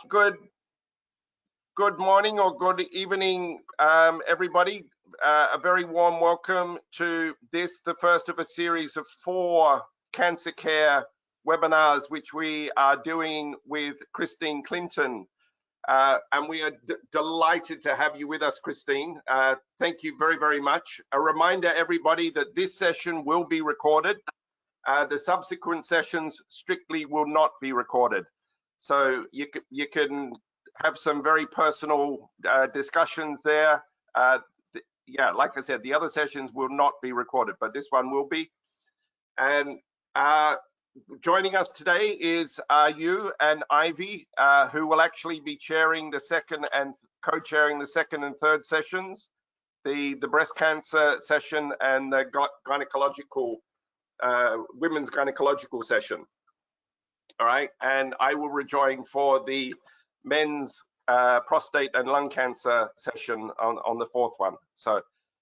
Good morning or good evening, everybody. A very warm welcome to this, the first of a series of 4 cancer care webinars, which we are doing with Christine Clinton. And we are delighted to have you with us, Christine. Thank you very, very much. A reminder, everybody, that this session will be recorded. The subsequent sessions strictly will not be recorded. So you can have some very personal discussions there. Yeah, like I said, the other sessions will not be recorded, but this one will be. And joining us today is you and Ivy, who will actually be chairing the second and co-chairing the second and third sessions, the breast cancer session and the gynecological, women's gynecological session. All right, and I will rejoin for the men's prostate and lung cancer session on the 4th one. So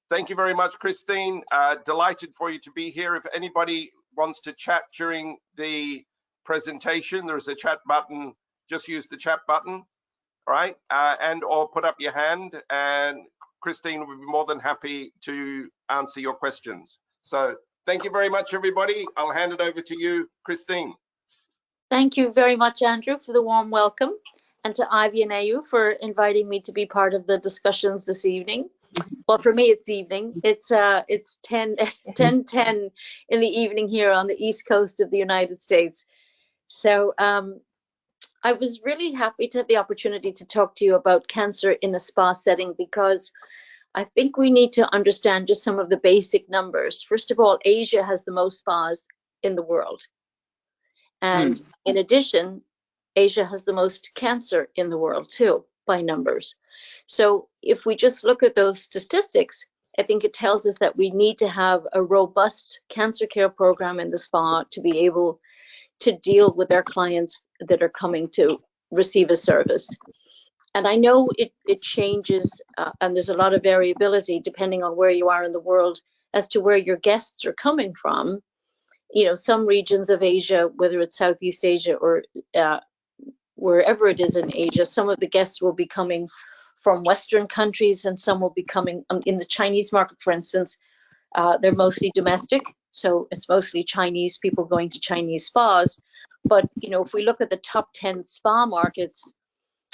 thank you very much, Christine. Delighted for you to be here. If anybody wants to chat during the presentation, there's a chat button. Just use the chat button, all right, and or put up your hand, and Christine will be more than happy to answer your questions. So thank you very much, everybody. I'll hand it over to you, Christine. Thank you very much, Andrew, for the warm welcome, and to Ivy and Ayu for inviting me to be part of the discussions this evening. Well, for me, it's evening. It's 10:10 in the evening here on the East Coast of the United States. So I was really happy to have the opportunity to talk to you about cancer in a spa setting, because I think we need to understand just some of the basic numbers. First of all, Asia has the most spas in the world. And in addition, Asia has the most cancer in the world too, by numbers. So if we just look at those statistics, I think it tells us that we need to have a robust cancer care program in the spa to be able to deal with our clients that are coming to receive a service. And I know it changes, and there's a lot of variability depending on where you are in the world as to where your guests are coming from. You know, some regions of Asia, whether it's Southeast Asia or wherever it is in Asia, some of the guests will be coming from Western countries, and some will be coming in the Chinese market, for instance. They're mostly domestic, so it's mostly Chinese people going to Chinese spas. But, you know, if we look at the top 10 spa markets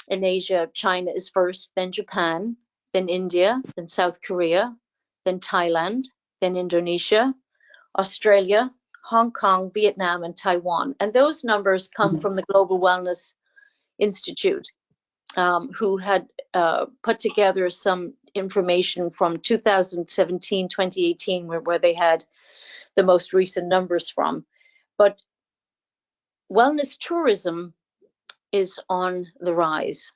in Asia, China is first, then Japan, then India, then South Korea, then Thailand, then Indonesia, Australia, Hong Kong, Vietnam, and Taiwan. And those numbers come from the Global Wellness Institute, who had put together some information from 2017, 2018, where they had the most recent numbers from. But wellness tourism is on the rise.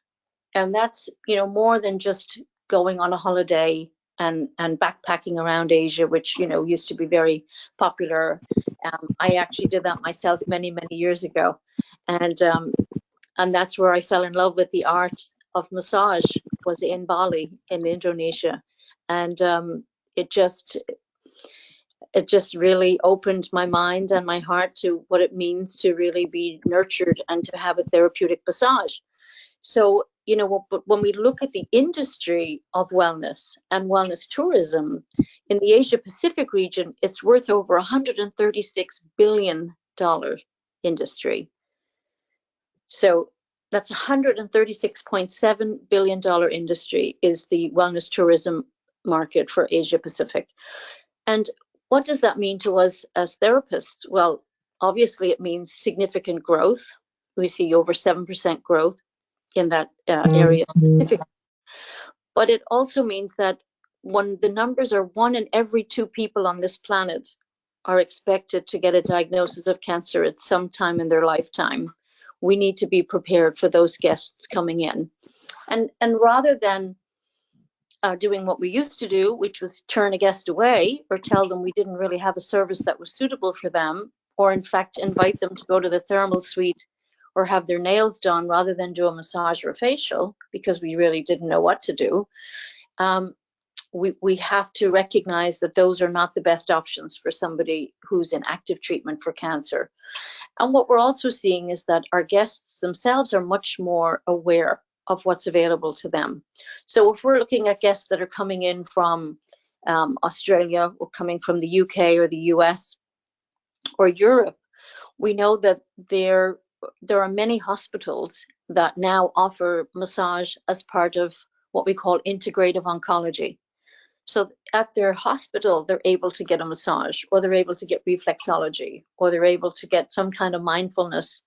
And that's, you know, more than just going on a holiday and backpacking around Asia, which, you know, used to be very popular. I actually did that myself many, many years ago. And that's where I fell in love with the art of massage, was in Bali, in Indonesia. And it just really opened my mind and my heart to what it means to really be nurtured and to have a therapeutic massage. So, you know, but when we look at the industry of wellness and wellness tourism in the Asia Pacific region, it's worth over $136 billion industry. So that's $136.7 billion industry is the wellness tourism market for Asia Pacific. And what does that mean to us as therapists? Well, obviously it means significant growth. We see over 7% growth in that area specifically. But it also means that when the numbers are 1 in every 2 people on this planet are expected to get a diagnosis of cancer at some time in their lifetime, we need to be prepared for those guests coming in. And rather than doing what we used to do, which was turn a guest away or tell them we didn't really have a service that was suitable for them, or in fact invite them to go to the thermal suite or have their nails done rather than do a massage or a facial because we really didn't know what to do. we have to recognize that those are not the best options for somebody who's in active treatment for cancer. And what we're also seeing is that our guests themselves are much more aware of what's available to them. So if we're looking at guests that are coming in from Australia or coming from the UK or the US or Europe, we know that there are many hospitals that now offer massage as part of what we call integrative oncology. So at their hospital, they're able to get a massage, or they're able to get reflexology, or they're able to get some kind of mindfulness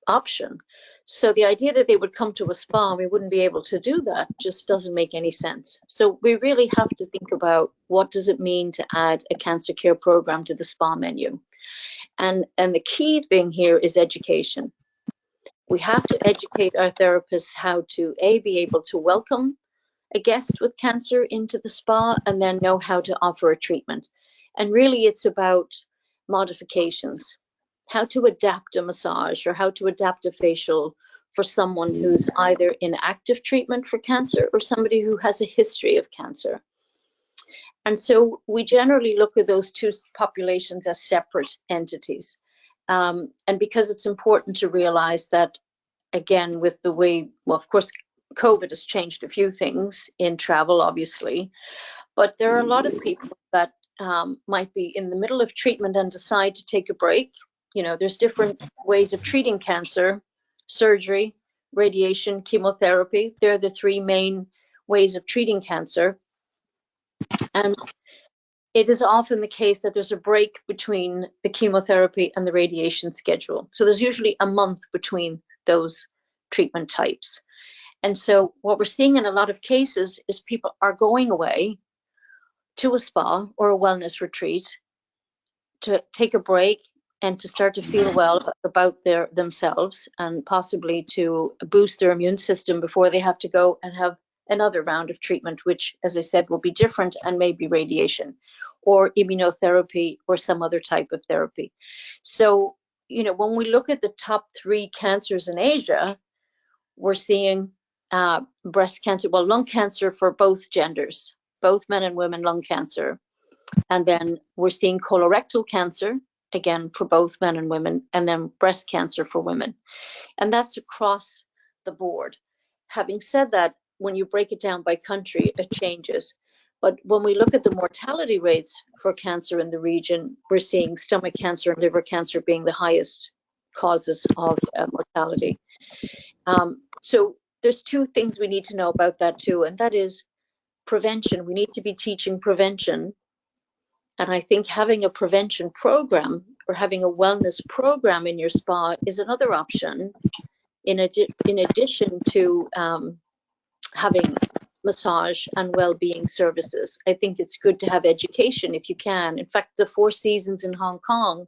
option. So the idea that they would come to a spa and we wouldn't be able to do that just doesn't make any sense. So we really have to think about, what does it mean to add a cancer care program to the spa menu? And the key thing here is education. We have to educate our therapists how to be able to welcome a guest with cancer into the spa, and then know how to offer a treatment. And really it's about modifications, how to adapt a massage or how to adapt a facial for someone who's either in active treatment for cancer or somebody who has a history of cancer. And so we generally look at those two populations as separate entities. And because it's important to realize that, again, with the way, well, of course, COVID has changed a few things in travel, obviously, but there are a lot of people that might be in the middle of treatment and decide to take a break. You know, there's different ways of treating cancer: surgery, radiation, chemotherapy. They're the three main ways of treating cancer. And it is often the case that there's a break between the chemotherapy and the radiation schedule. So there's usually a month between those treatment types. And so what we're seeing in a lot of cases is people are going away to a spa or a wellness retreat to take a break and to start to feel well about themselves, and possibly to boost their immune system before they have to go and have another round of treatment, which, as I said, will be different and maybe radiation or immunotherapy or some other type of therapy. So, you know, when we look at the top 3 cancers in Asia, we're seeing breast cancer, well, lung cancer for both genders, both men and women, lung cancer. And then we're seeing colorectal cancer, again, for both men and women, and then breast cancer for women. And that's across the board. Having said that, when you break it down by country, it changes. But when we look at the mortality rates for cancer in the region, we're seeing stomach cancer and liver cancer being the highest causes of mortality. So there's 2 things we need to know about that too, and that is prevention. We need to be teaching prevention. And I think having a prevention program or having a wellness program in your spa is another option, in addition to having massage and well-being services. I think it's good to have education if you can. In fact, the Four Seasons in Hong Kong,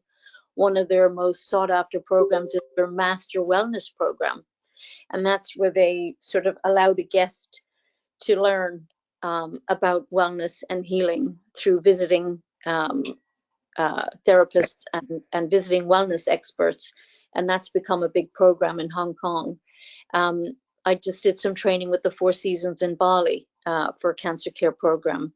one of their most sought-after programs is their Master Wellness Program. And that's where they sort of allow the guest to learn about wellness and healing through visiting therapists and visiting wellness experts. And that's become a big program in Hong Kong. I just did some training with the Four Seasons in Bali for a cancer care program.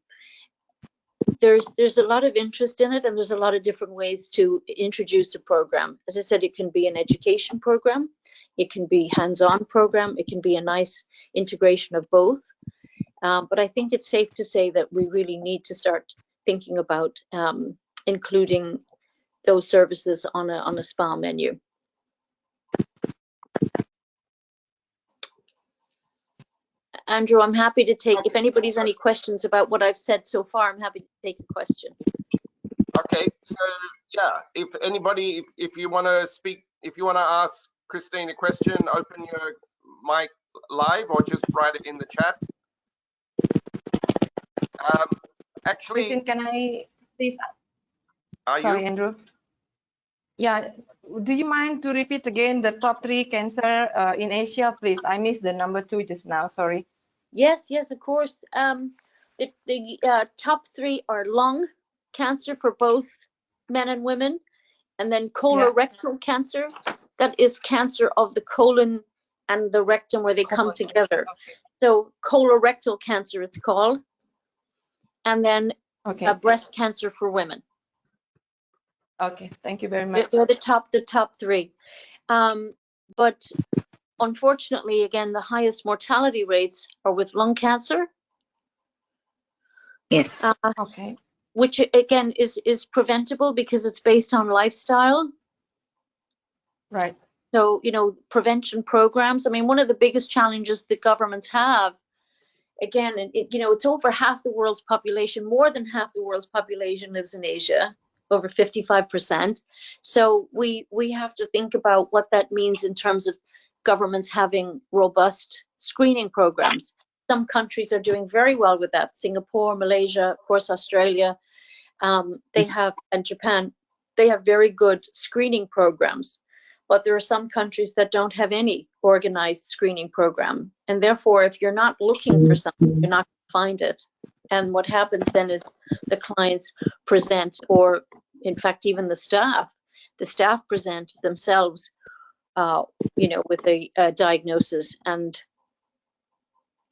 There's a lot of interest in it, and there's a lot of different ways to introduce a program. As I said, it can be an education program, it can be hands-on program, it can be a nice integration of both. But I think it's safe to say that we really need to start thinking about including those services on a spa menu. Andrew, I'm happy to take, if anybody's any questions about what I've said so far, I'm happy to take a question. Okay, so yeah, if anybody, if you want to speak, if you want to ask Christine a question, open your mic live or just write it in the chat. Actually, Christine, can I please? Are Sorry, you? Andrew. Yeah, do you mind to repeat again the top 3 cancer in Asia, please? I missed the number 2 just now, sorry. Yes, of course. The top 3 are lung cancer for both men and women, and then colorectal cancer. That is cancer of the colon and the rectum where they come together. Okay. So colorectal cancer, it's called, and then Okay. breast cancer for women. Okay. Thank you very much. They're the top three. But unfortunately, again, the highest mortality rates are with lung cancer. Yes. Okay. Which again is preventable because it's based on lifestyle. Right. So, you know, prevention programs. I mean, one of the biggest challenges that governments have, again, you know, it's over half the world's population, more than half the world's population lives in Asia, over 55%. So we have to think about what that means in terms of governments having robust screening programs. Some countries are doing very well with that. Singapore, Malaysia, of course, Australia, they have, and Japan, they have very good screening programs. But there are some countries that don't have any organized screening program. And therefore, if you're not looking for something, you're not going to find it. And what happens then is the clients present, or in fact, even the staff present themselves, you know, with a diagnosis, and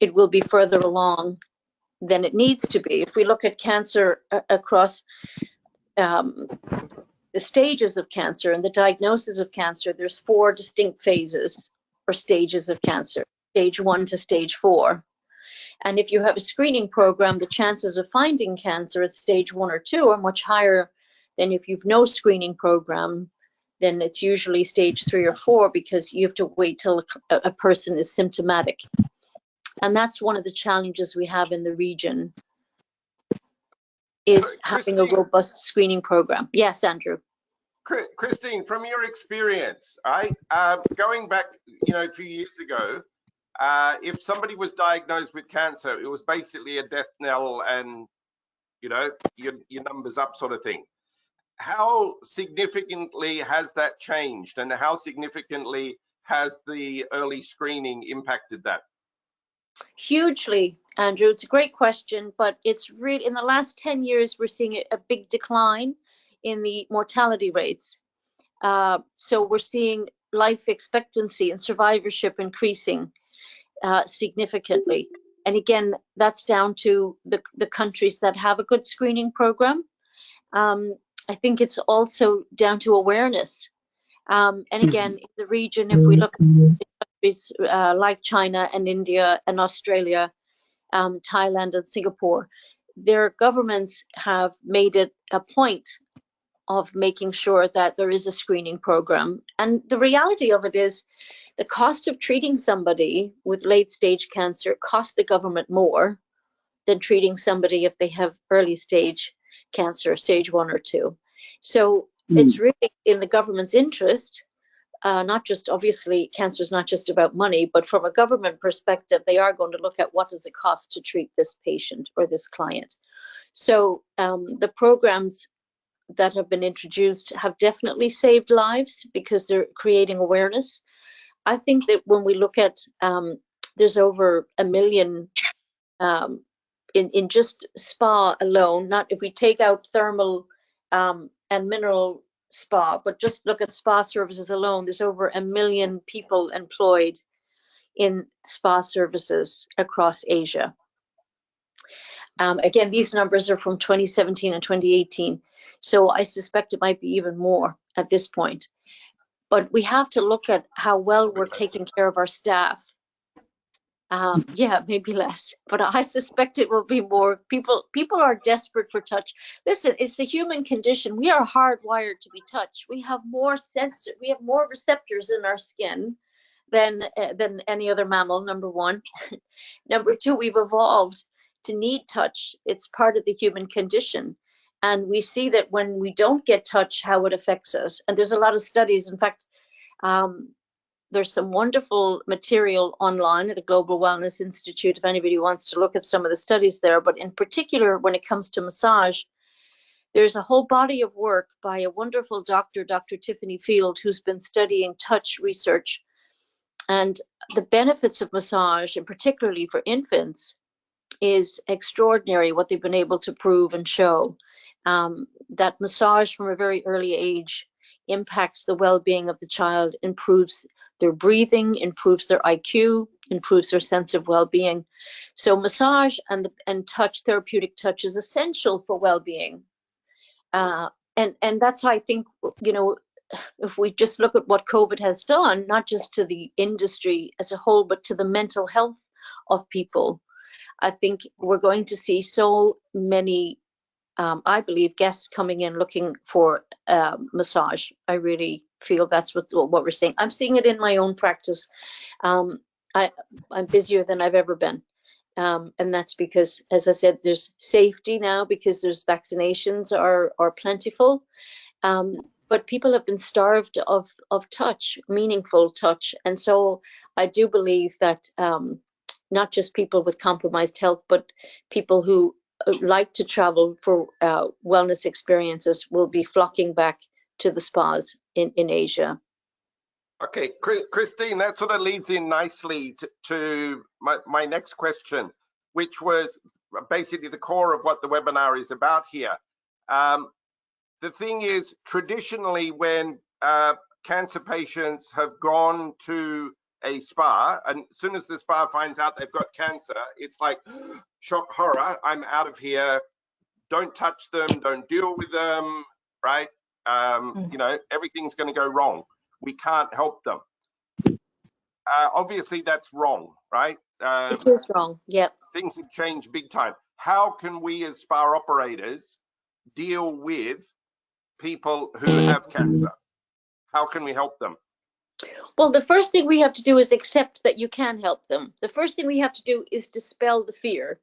it will be further along than it needs to be. If we look at cancer across the stages of cancer and the diagnosis of cancer, there's 4 distinct phases or stages of cancer, stage 1 to stage 4. And if you have a screening program, the chances of finding cancer at stage 1 or 2 are much higher than if you've no screening program. Then it's usually stage 3 or 4, because you have to wait till a person is symptomatic. And that's one of the challenges we have in the region, is having a robust screening program. Yes, Andrew. Christine, from your experience, going back, you know, a few years ago, if somebody was diagnosed with cancer, it was basically a death knell and, you know, your numbers up sort of thing. How significantly has that changed, and how significantly has the early screening impacted that? Hugely, Andrew. It's a great question, but it's really, in the last 10 years, we're seeing a big decline in the mortality rates. So we're seeing life expectancy and survivorship increasing significantly. And again, that's down to the countries that have a good screening program. I think it's also down to awareness. And again, in the region, if we look at countries like China and India and Australia, Thailand and Singapore, their governments have made it a point of making sure that there is a screening program. And the reality of it is, the cost of treating somebody with late stage cancer costs the government more than treating somebody if they have early stage cancer, stage 1 or 2. So it's really in the government's interest, not just, obviously, cancer is not just about money, but from a government perspective, they are going to look at what does it cost to treat this patient or this client. So the programs that have been introduced have definitely saved lives because they're creating awareness. I think that when we look at, there's over 1 million in just spa alone, not if we take out thermal and mineral spa, but just look at spa services alone, there's over 1 million people employed in spa services across Asia. Again, these numbers are from 2017 and 2018, so I suspect it might be even more at this point. But we have to look at how well we're taking care of our staff. Yeah, maybe less, but I suspect it will be more. People are desperate for touch. Listen, it's the human condition. We are hardwired to be touched. We have more we have more receptors in our skin than any other mammal, number one. Number two, we've evolved to need touch. It's part of the human condition. And we see that when we don't get touch, how it affects us. And there's a lot of studies. In fact, there's some wonderful material online at the Global Wellness Institute if anybody wants to look at some of the studies there. But in particular, when it comes to massage, there's a whole body of work by a wonderful doctor, Dr. Tiffany Field, who's been studying touch research. And the benefits of massage, and particularly for infants, is extraordinary, what they've been able to prove and show. That massage from a very early age impacts the well-being of the child, improves their breathing, improves their IQ, improves their sense of well-being. So massage and touch, therapeutic touch, is essential for well-being. And that's how I think, you know, if we just look at what COVID has done, not just to the industry as a whole, but to the mental health of people, I think we're going to see so many, I believe, guests coming in looking for massage. I really feel that's what we're seeing. I'm seeing it in my own practice. I'm busier than I've ever been. And that's because, as I said, there's safety now because there's vaccinations are plentiful. But people have been starved of touch, meaningful touch. And so I do believe that not just people with compromised health, but people who like to travel for wellness experiences will be flocking back to the spas in Asia. Okay, Christine, that sort of leads in nicely to my next question, which was basically the core of what the webinar is about here. The thing is, traditionally, when cancer patients have gone to a spa, and as soon as the spa finds out they've got cancer, it's like, shock, horror, I'm out of here. Don't touch them, don't deal with them, right? You know, everything's going to go wrong. We can't help them. Obviously, that's wrong, right? It is wrong, yeah. Things have changed big time. How can we as spa operators deal with people who have cancer? How can we help them? Well, the first thing we have to do is accept that you can help them. The first thing we have to do is dispel the fear,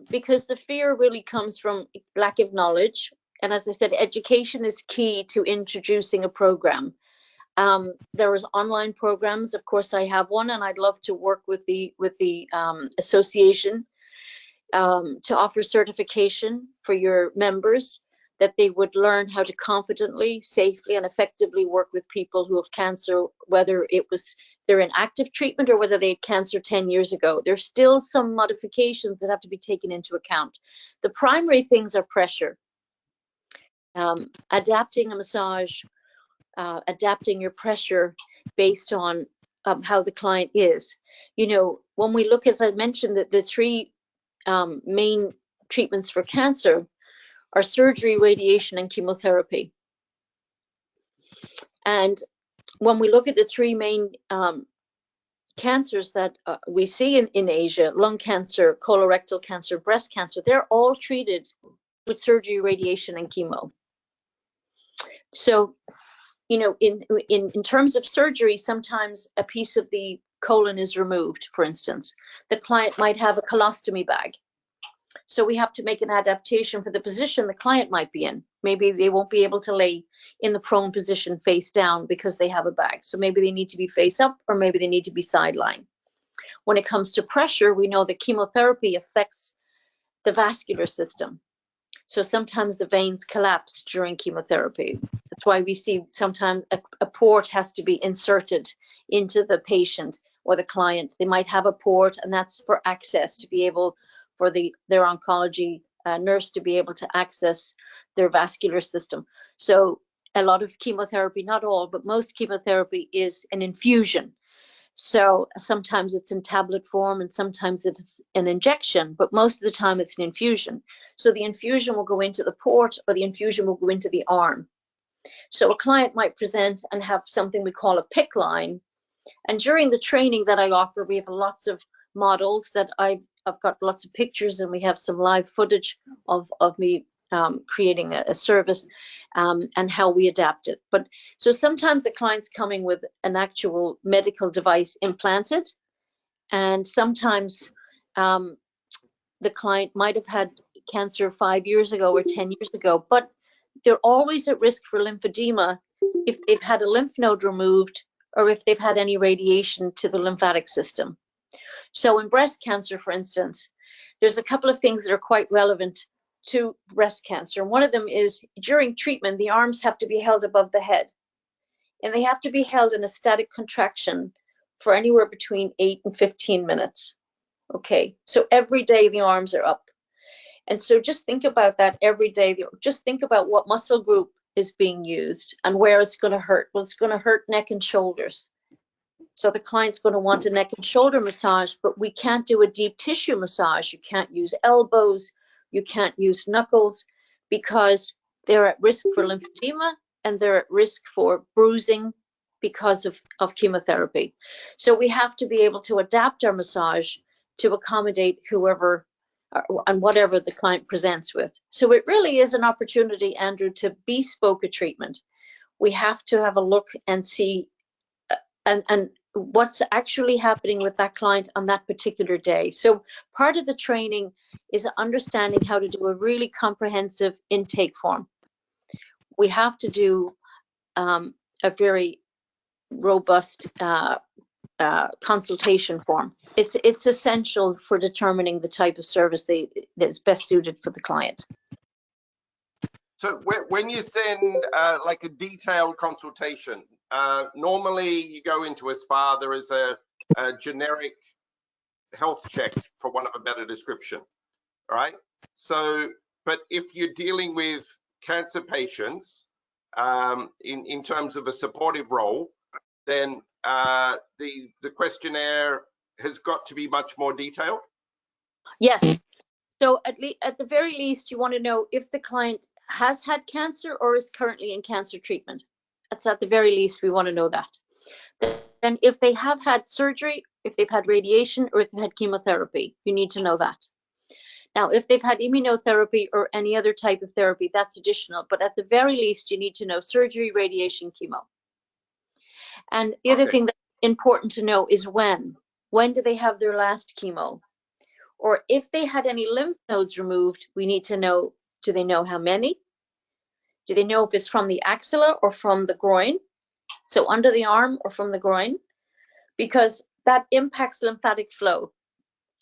because the fear really comes from lack of knowledge. And as I said, education is key to introducing a program. There is online programs. Of course, I have one, and I'd love to work with the association to offer certification for your members, that they would learn how to confidently, safely, and effectively work with people who have cancer, whether they're in active treatment or whether they had cancer 10 years ago. There's still some modifications that have to be taken into account. The primary things are pressure, adapting a massage, adapting your pressure based on how the client is. You know, when we look, as I mentioned, that the three main treatments for cancer are surgery, radiation, and chemotherapy. And when we look at the three main cancers that we see in Asia, lung cancer, colorectal cancer, breast cancer, they're all treated with surgery, radiation, and chemo. So, you know, in terms of surgery, sometimes a piece of the colon is removed, for instance. The client might have a colostomy bag. So we have to make an adaptation for the position the client might be in. Maybe they won't be able to lay in the prone position face down because they have a bag. So maybe they need to be face up, or maybe they need to be sideline. When it comes to pressure, we know that chemotherapy affects the vascular system. So sometimes the veins collapse during chemotherapy. That's why we see sometimes a port has to be inserted into the patient or the client. They might have a port, and that's for access, to be able for their oncology nurse to be able to access their vascular system. So a lot of chemotherapy, not all, but most chemotherapy is an infusion. So sometimes it's in tablet form and sometimes it's an injection, but most of the time it's an infusion. So the infusion will go into the port, or the infusion will go into the arm. So a client might present and have something we call a PICC line. And during the training that I offer, we have lots of models that I've got lots of pictures, and we have some live footage of me creating a service and how we adapt it. But so sometimes the client's coming with an actual medical device implanted, and sometimes the client might have had cancer 5 years ago or 10 years ago, but they're always at risk for lymphedema if they've had a lymph node removed or if they've had any radiation to the lymphatic system. So in breast cancer, for instance, there's a couple of things that are quite relevant to breast cancer. One of them is during treatment, the arms have to be held above the head, and they have to be held in a static contraction for anywhere between 8 and 15 minutes. Okay, so every day the arms are up. And so just think about that every day. Just think about what muscle group is being used and where it's going to hurt. Well, it's going to hurt neck and shoulders. So the client's going to want a neck and shoulder massage, but we can't do a deep tissue massage. You can't use elbows, you can't use knuckles, because they're at risk for lymphedema and they're at risk for bruising because of chemotherapy. So we have to be able to adapt our massage to accommodate whoever and whatever the client presents with. So it really is an opportunity, Andrew, to bespoke a treatment. We have to have a look and see and what's actually happening with that client on that particular day. So part of the training is understanding how to do a really comprehensive intake form. We have to do a very robust consultation form. It's essential for determining the type of service that's best suited for the client. So when you send like a detailed consultation, normally you go into a spa, there is a generic health check, for want of a better description, right? So, but if you're dealing with cancer patients in terms of a supportive role, then the questionnaire has got to be much more detailed? Yes. So at the very least, you want to know if the client has had cancer or is currently in cancer treatment. That's at the very least, we want to know that. Then if they have had surgery, if they've had radiation, or if they've had chemotherapy, you need to know that. Now, if they've had immunotherapy or any other type of therapy, that's additional. But at the very least, you need to know surgery, radiation, chemo. And the other thing that's important to know is when. When do they have their last chemo? Or if they had any lymph nodes removed, we need to know, do they know how many? Do they know if it's from the axilla or from the groin? So under the arm or from the groin? Because that impacts lymphatic flow.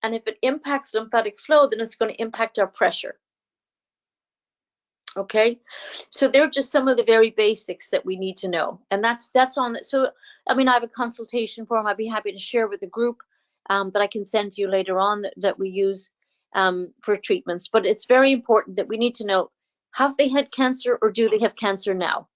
And if it impacts lymphatic flow, then it's going to impact our pressure. Okay, so they're just some of the very basics that we need to know. And that's on it. So, I mean, I have a consultation form I'd be happy to share with the group that I can send to you later on that we use for treatments. But it's very important that we need to know, have they had cancer or do they have cancer now?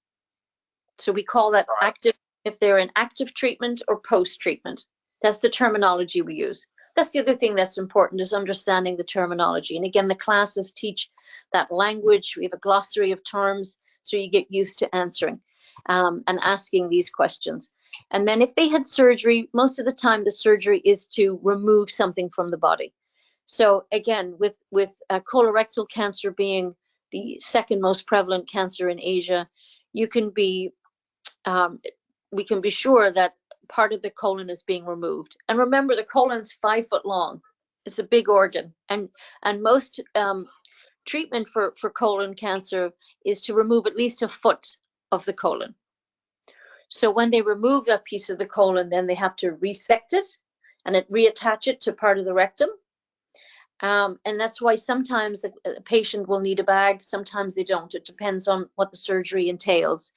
So we call that active, if they're in active treatment or post-treatment. That's the terminology we use. That's the other thing that's important, is understanding the terminology. And again, the classes teach that language. We have a glossary of terms, so you get used to answering and asking these questions. And then if they had surgery, most of the time the surgery is to remove something from the body. So again, with colorectal cancer being the second most prevalent cancer in Asia, you can be, we can be sure that part of the colon is being removed. And remember, the colon's 5 foot long. It's a big organ, and most treatment for colon cancer is to remove at least a foot of the colon. So when they remove that piece of the colon, then they have to resect it and reattach it to part of the rectum. And that's why sometimes a patient will need a bag, sometimes they don't. It depends on what the surgery entails.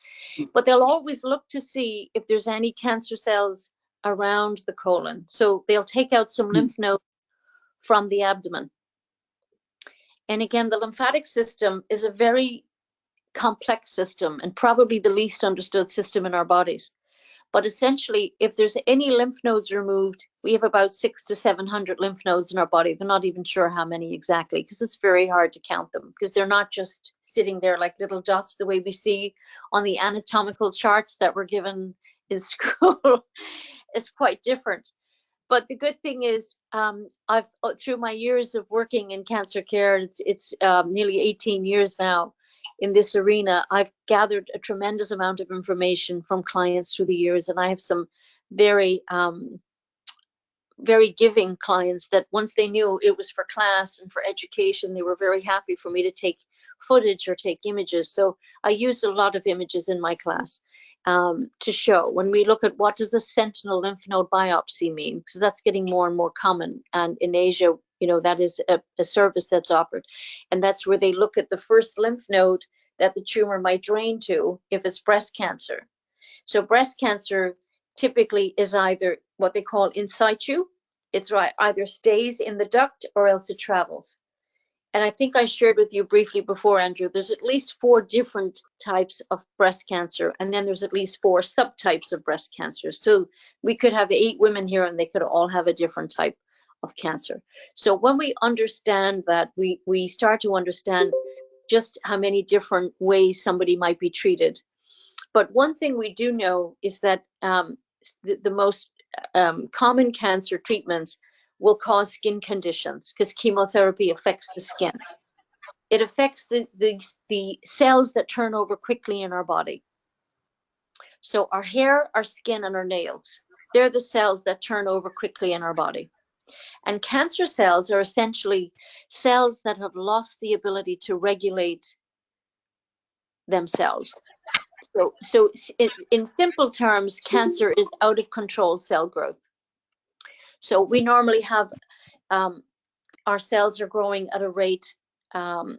But they'll always look to see if there's any cancer cells around the colon. So they'll take out some lymph nodes from the abdomen. And again, the lymphatic system is a very complex system and probably the least understood system in our bodies. But essentially, if there's any lymph nodes removed, we have about 600 to 700 lymph nodes in our body. They're not even sure how many exactly, because it's very hard to count them, because they're not just sitting there like little dots the way we see on the anatomical charts that were given in school. It's quite different. But the good thing is, I've through my years of working in cancer care, it's nearly 18 years now in this arena, I've gathered a tremendous amount of information from clients through the years, and I have some very, very giving clients that once they knew it was for class and for education, they were very happy for me to take footage or take images. So I used a lot of images in my class to show. When we look at what does a sentinel lymph node biopsy mean, because that's getting more and more common, and in Asia, you know, that is a service that's offered, and that's where they look at the first lymph node that the tumor might drain to if it's breast cancer. So breast cancer typically is either what they call in situ. It's right, either stays in the duct or else it travels. And I think I shared with you briefly before, Andrew, there's at least 4 different types of breast cancer, and then there's at least 4 subtypes of breast cancer. So we could have 8 women here and they could all have a different type of cancer. So when we understand that, we start to understand just how many different ways somebody might be treated. But one thing we do know is that the most common cancer treatments will cause skin conditions because chemotherapy affects the skin. It affects the cells that turn over quickly in our body. So our hair, our skin, and our nails, they're the cells that turn over quickly in our body. And cancer cells are essentially cells that have lost the ability to regulate themselves. So in simple terms, cancer is out of control cell growth. So we normally have our cells are growing at a rate that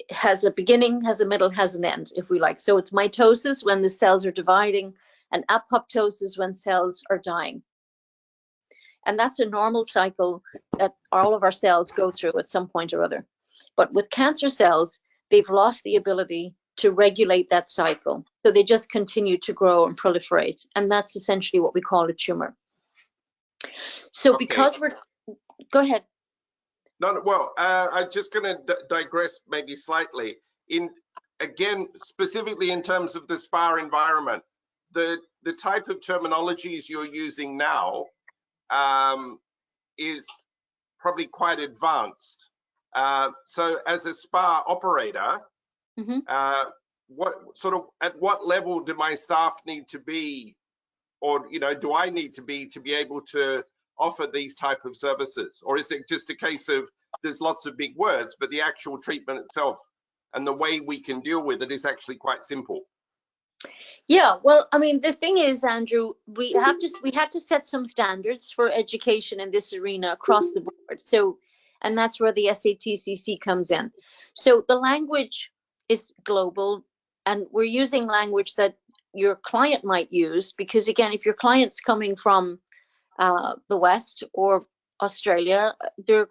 has a beginning, has a middle, has an end, if we like. So it's mitosis when the cells are dividing, and apoptosis when cells are dying. And that's a normal cycle that all of our cells go through at some point or other. But with cancer cells, they've lost the ability to regulate that cycle. So they just continue to grow and proliferate. And that's essentially what we call a tumor. So Okay. because go ahead. No, well, I'm just going to digress maybe slightly. Again, specifically in terms of the spa environment, the type of terminologies you're using now is probably quite advanced. So as a spa operator, at what level do my staff need to be, or do I need to be able to offer these type of services? Or is it just a case of there's lots of big words, but the actual treatment itself and the way we can deal with it is actually quite simple? Yeah, well, I mean, the thing is, Andrew, we had to set some standards for education in this arena across the board. So, and that's where the SATCC comes in. So the language is global, and we're using language that your client might use, because again, if your client's coming from the West or Australia, they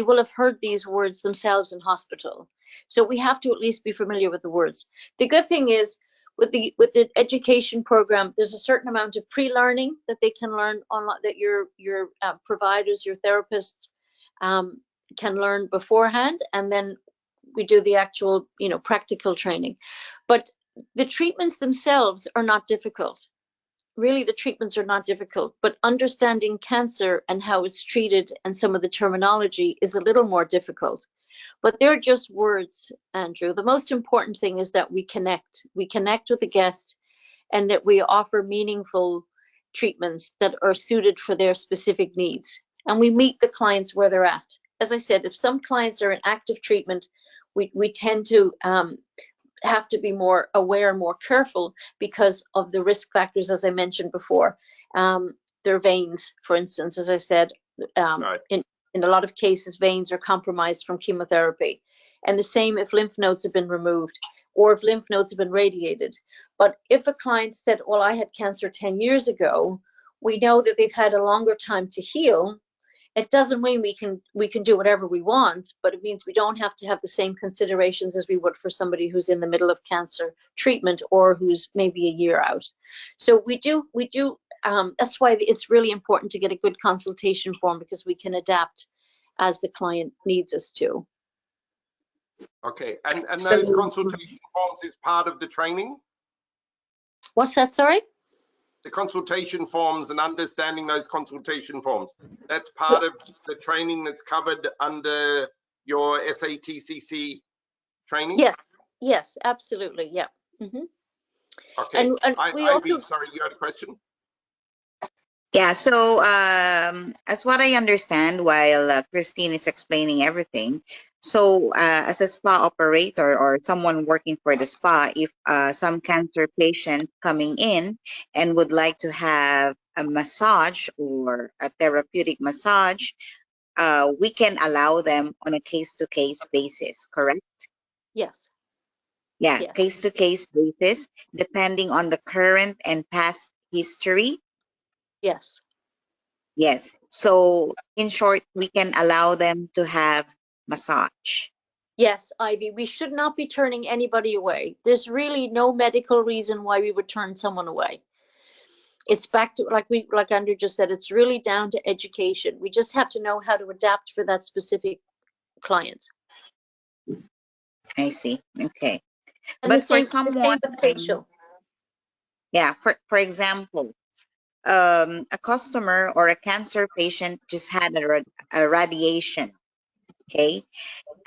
will have heard these words themselves in hospital. So we have to at least be familiar with the words. The good thing is, with the education program, there's a certain amount of pre-learning that they can learn online, that your providers, your therapists can learn beforehand, and then we do the actual practical training. But the treatments themselves are not difficult. Really, the treatments are not difficult, but understanding cancer and how it's treated and some of the terminology is a little more difficult. But they're just words, Andrew. The most important thing is that we connect. We connect with the guest, and that we offer meaningful treatments that are suited for their specific needs. And we meet the clients where they're at. As I said, if some clients are in active treatment, we tend to have to be more aware, more careful because of the risk factors, as I mentioned before. Their veins, for instance, as I said, Right. In a lot of cases, veins are compromised from chemotherapy. And the same if lymph nodes have been removed or if lymph nodes have been radiated. But if a client said, well, I had cancer 10 years ago, we know that they've had a longer time to heal. It doesn't mean we can do whatever we want, but it means we don't have to have the same considerations as we would for somebody who's in the middle of cancer treatment or who's maybe a year out. So we do. That's why it's really important to get a good consultation form, because we can adapt as the client needs us to. Okay, and those consultation forms is part of the training? What's that, sorry? The consultation forms and understanding those consultation forms, that's part of the training that's covered under your SATCC training? Yes, absolutely, yeah. Okay, and Ivy, sorry, you had a question? Yeah, so as what I understand while Christine is explaining everything, so as a spa operator or someone working for the spa, if some cancer patient coming in and would like to have a massage or a therapeutic massage, we can allow them on a case-to-case basis, correct? Yes. Yeah, Yes. case-to-case basis, depending on the current and past history. Yes. Yes. So in short, we can allow them to have massage. Yes, Ivy, we should not be turning anybody away. There's really no medical reason why we would turn someone away. It's back to, like Andrew just said, it's really down to education. We just have to know how to adapt for that specific client. I see. Okay. And But the for same someone, with facial. yeah, for example, a customer or a cancer patient just had a radiation. Okay.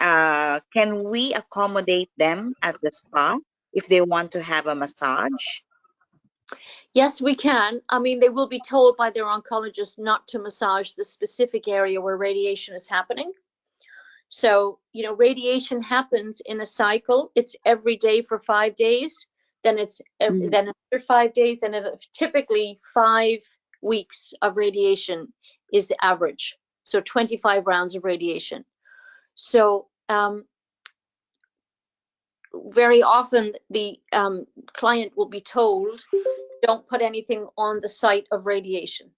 Can we accommodate them at the spa if they want to have a massage? Yes, we can. I mean, they will be told by their oncologist not to massage the specific area where radiation is happening. So, you know, radiation happens in a cycle. It's every day for 5 days. Then it's then after 5 days, and typically 5 weeks of radiation is the average. So 25 rounds of radiation. So very often the client will be told, don't put anything on the site of radiation.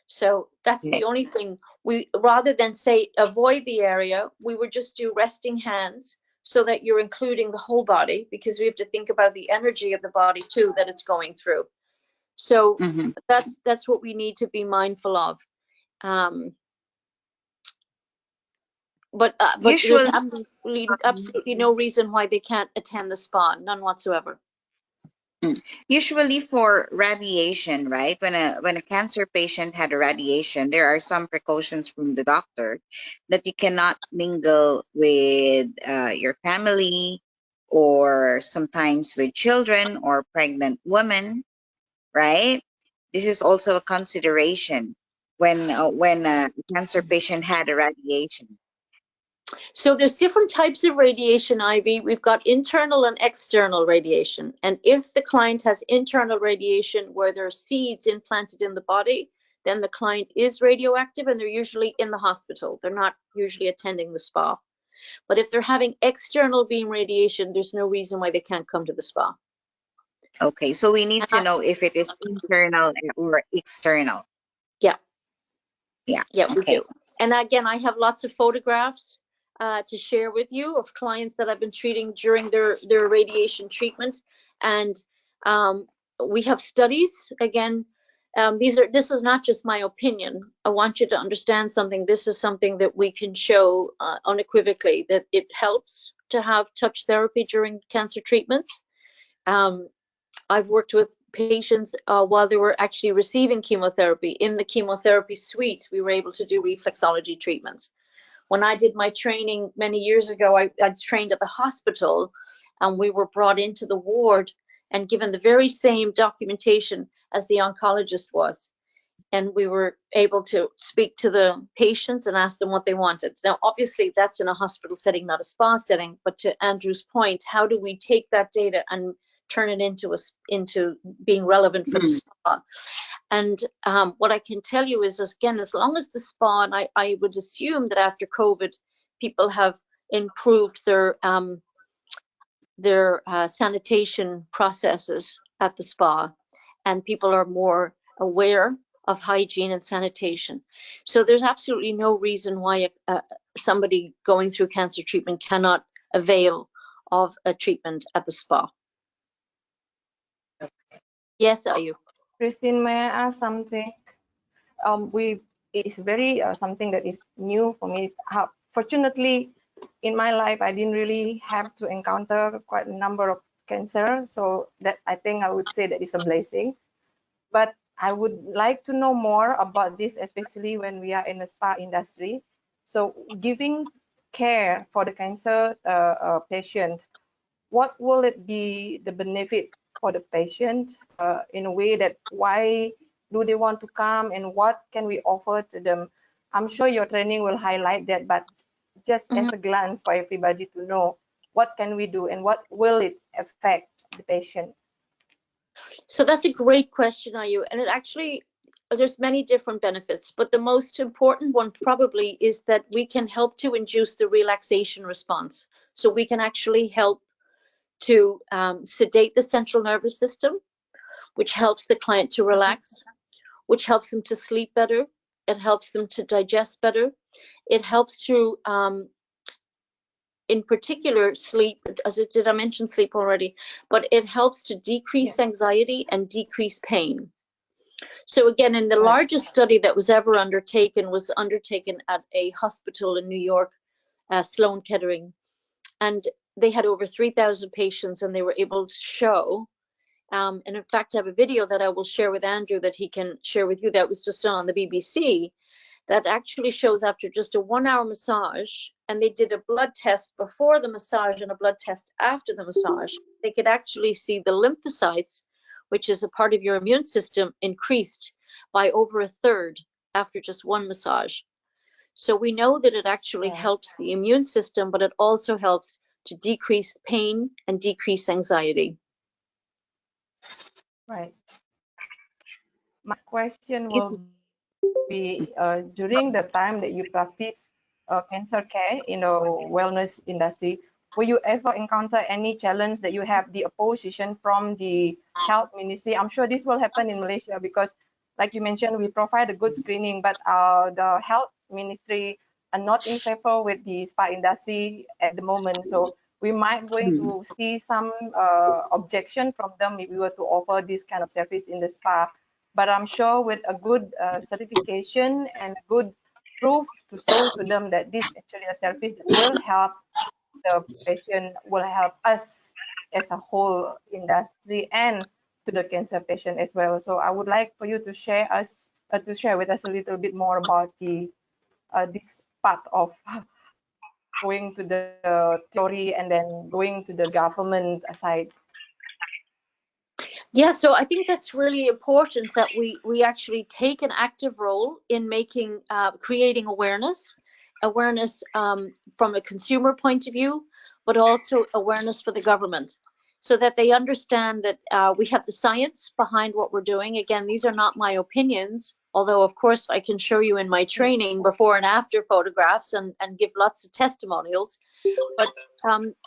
So that's the only thing. We, rather than say avoid the area, we would just do resting hands, so that you're including the whole body, because we have to think about the energy of the body too that it's going through. So that's what we need to be mindful of. But Usually, there's absolutely no reason why they can't attend the spa, none whatsoever. usually for radiation, right? When a cancer patient had a radiation, there are some precautions from the doctor that you cannot mingle with your family, or sometimes with children or pregnant women, right? This is also a consideration when a cancer patient had a radiation. So there's different types of radiation, Ivy. We've got internal and external radiation. And if the client has internal radiation where there are seeds implanted in the body, then the client is radioactive, and they're usually in the hospital. They're not usually attending the spa. But if they're having external beam radiation, there's no reason why they can't come to the spa. Okay, so we need to know if it is internal or external. Yeah. Yeah. Yeah, we Okay. do. And again, I have lots of photographs to share with you of clients that I've been treating during their radiation treatment. And we have studies. Again, this is not just my opinion. I want you to understand something. This is something that we can show unequivocally, that it helps to have touch therapy during cancer treatments. I've worked with patients while they were actually receiving chemotherapy. In the chemotherapy suite, we were able to do reflexology treatments. When I did my training many years ago, I trained at the hospital, and we were brought into the ward and given the very same documentation as the oncologist was. And we were able to speak to the patients and ask them what they wanted. Now, obviously, that's in a hospital setting, not a spa setting. But to Andrew's point, how do we take that data and turn it into being relevant for the spa? And what I can tell you is, again, as long as the spa, and I would assume that after COVID, people have improved their sanitation processes at the spa, and people are more aware of hygiene and sanitation. So there's absolutely no reason why somebody going through cancer treatment cannot avail of a treatment at the spa. Yes, are you? Christine, may I ask something? It's very something that is new for me. Fortunately, in my life, I didn't really have to encounter quite a number of cancer, so that I think I would say that is a blessing. But I would like to know more about this, especially when we are in the spa industry. So, giving care for the cancer patient, what will it be the benefit for the patient in a way that why do they want to come, and what can we offer to them? I'm sure your training will highlight that, but just as a glance for everybody to know, what can we do and what will it affect the patient? So that's a great question, Ayu. And it actually, there's many different benefits, but the most important one probably is that we can help to induce the relaxation response. So we can actually help to sedate the central nervous system, which helps the client to relax, which helps them to sleep better. It helps them to digest better. It helps to, in particular, sleep. Did I mention sleep already? But it helps to decrease anxiety and decrease pain. So again, in the largest study that was ever undertaken was undertaken at a hospital in New York, Sloan Kettering, and they had over 3,000 patients, and they were able to show, and in fact, I have a video that I will share with Andrew that he can share with you that was just done on the BBC, that actually shows after just a 1-hour massage, and they did a blood test before the massage and a blood test after the massage, they could actually see the lymphocytes, which is a part of your immune system, increased by over 1/3 after just one massage. So we know that it actually helps the immune system, but it also helps to decrease pain and decrease anxiety. Right. My question will be, during the time that you practice cancer care in the wellness industry, will you ever encounter any challenge that you have the opposition from the health ministry? I'm sure this will happen in Malaysia because, like you mentioned, we provide a good screening, but the health ministry are not in favor with the spa industry at the moment. So we might going to see some objection from them if we were to offer this kind of service in the spa. But I'm sure with a good certification and good proof to show to them that this actually a service that will help the patient, will help us as a whole industry and to the cancer patient as well. So I would like for you to share with us a little bit more about the this part of going to the theory and then going to the government side. Yeah, so I think that's really important that we actually take an active role in making, creating awareness from a consumer point of view, but also awareness for the government, so that they understand that we have the science behind what we're doing. Again, these are not my opinions, although of course I can show you in my training before and after photographs and give lots of testimonials. But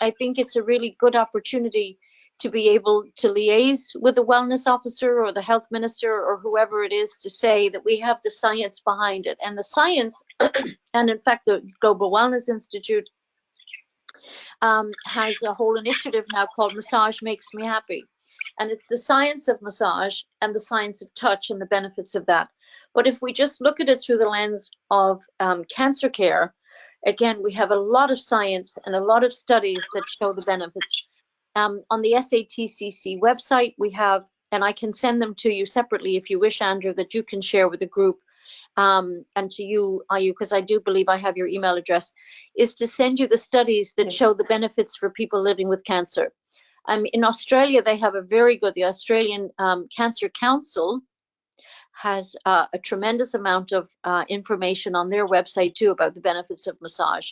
I think it's a really good opportunity to be able to liaise with the wellness officer or the health minister or whoever it is to say that we have the science behind it. And the science, and in fact, the Global Wellness Institute has a whole initiative now called Massage Makes Me Happy. And it's the science of massage and the science of touch and the benefits of that. But if we just look at it through the lens of cancer care, again, we have a lot of science and a lot of studies that show the benefits. On the SATCC website, we have, and I can send them to you separately if you wish, Andrew, that you can share with the group, and to you, Ayu, because I do believe I have your email address, is to send you the studies that show the benefits for people living with cancer. In Australia, they have a very good, the Australian Cancer Council has a tremendous amount of information on their website too about the benefits of massage.